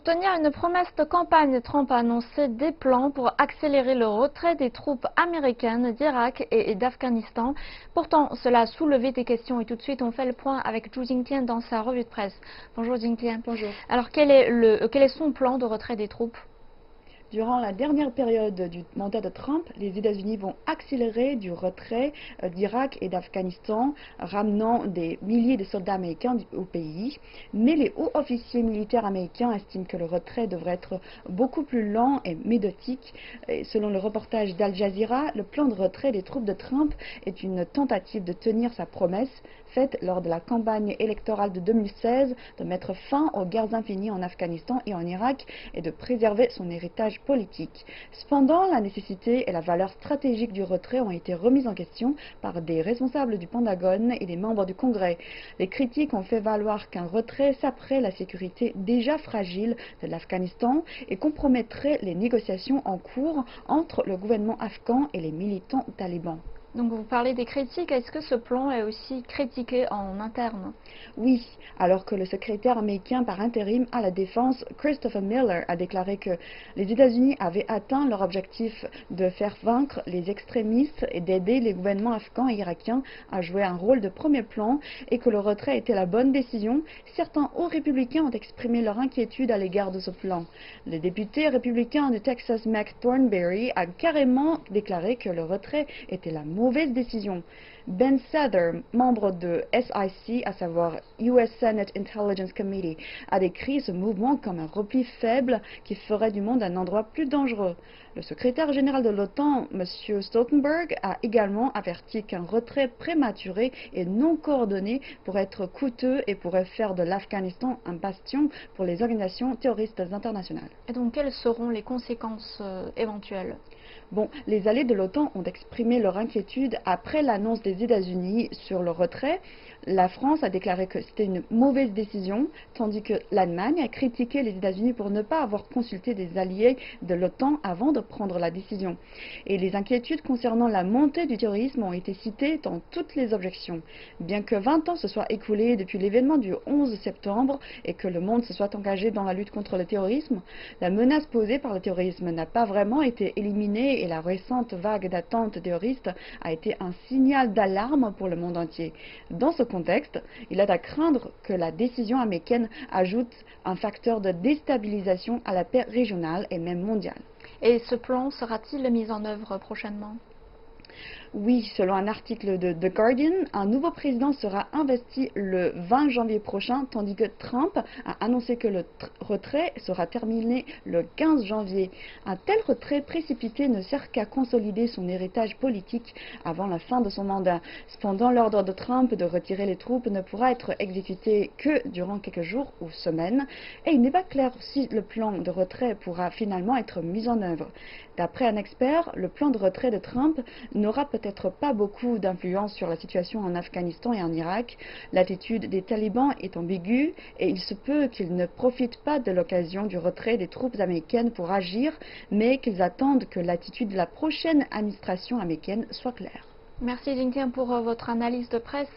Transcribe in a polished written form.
Pour tenir une promesse de campagne, Trump a annoncé des plans pour accélérer le retrait des troupes américaines d'Irak et d'Afghanistan. Pourtant, cela a soulevé des questions et tout de suite on fait le point avec Zhu Jingtian dans sa revue de presse. Bonjour Jingtian. Bonjour. Alors quel est son plan de retrait des troupes? Durant la dernière période du mandat de Trump, les États-Unis vont accélérer du retrait d'Irak et d'Afghanistan, ramenant des milliers de soldats américains au pays. Mais les hauts officiers militaires américains estiment que le retrait devrait être beaucoup plus lent et méthodique. Et selon le reportage d'Al Jazeera, le plan de retrait des troupes de Trump est une tentative de tenir sa promesse faite lors de la campagne électorale de 2016 de mettre fin aux guerres infinies en Afghanistan et en Irak et de préserver son héritage politique. Cependant, la nécessité et la valeur stratégique du retrait ont été remises en question par des responsables du Pentagone et des membres du Congrès. Les critiques ont fait valoir qu'un retrait saperait la sécurité déjà fragile de l'Afghanistan et compromettrait les négociations en cours entre le gouvernement afghan et les militants talibans. Donc vous parlez des critiques, est-ce que ce plan est aussi critiqué en interne? Oui, alors que le secrétaire américain par intérim à la défense, Christopher Miller, a déclaré que les États-Unis avaient atteint leur objectif de faire vaincre les extrémistes et d'aider les gouvernements afghans et irakiens à jouer un rôle de premier plan et que le retrait était la bonne décision, certains hauts républicains ont exprimé leur inquiétude à l'égard de ce plan. Le député républicain du Texas, Mac Thornberry, a carrément déclaré que le retrait était la mauvaise décision. Ben Sather, membre de SIC, à savoir US Senate Intelligence Committee, a décrit ce mouvement comme un repli faible qui ferait du monde un endroit plus dangereux. Le secrétaire général de l'OTAN, M. Stoltenberg, a également averti qu'un retrait prématuré et non coordonné pourrait être coûteux et pourrait faire de l'Afghanistan un bastion pour les organisations terroristes internationales. Et donc quelles seront les conséquences éventuelles? Bon, les alliés de l'OTAN ont exprimé leur inquiétude après l'annonce des États-Unis sur le retrait. La France a déclaré que c'était une mauvaise décision, tandis que l'Allemagne a critiqué les États-Unis pour ne pas avoir consulté des alliés de l'OTAN avant de prendre la décision. Et les inquiétudes concernant la montée du terrorisme ont été citées dans toutes les objections. Bien que 20 ans se soient écoulés depuis l'événement du 11 septembre et que le monde se soit engagé dans la lutte contre le terrorisme, la menace posée par le terrorisme n'a pas vraiment été éliminée et la récente vague d'attentes terroristes a été un signal d'alarme pour le monde entier. Dans ce contexte, il est à craindre que la décision américaine ajoute un facteur de déstabilisation à la paix régionale et même mondiale. Et ce plan sera-t-il mis en œuvre prochainement? Oui, selon un article de The Guardian, un nouveau président sera investi le 20 janvier prochain, tandis que Trump a annoncé que le retrait sera terminé le 15 janvier. Un tel retrait précipité ne sert qu'à consolider son héritage politique avant la fin de son mandat. Cependant, l'ordre de Trump de retirer les troupes ne pourra être exécuté que durant quelques jours ou semaines, et il n'est pas clair si le plan de retrait pourra finalement être mis en œuvre. D'après un expert, le plan de retrait de Trump n'aura peut-être pas beaucoup d'influence sur la situation en Afghanistan et en Irak. L'attitude des talibans est ambiguë et il se peut qu'ils ne profitent pas de l'occasion du retrait des troupes américaines pour agir, mais qu'ils attendent que l'attitude de la prochaine administration américaine soit claire. Merci Jingtian pour votre analyse de presse.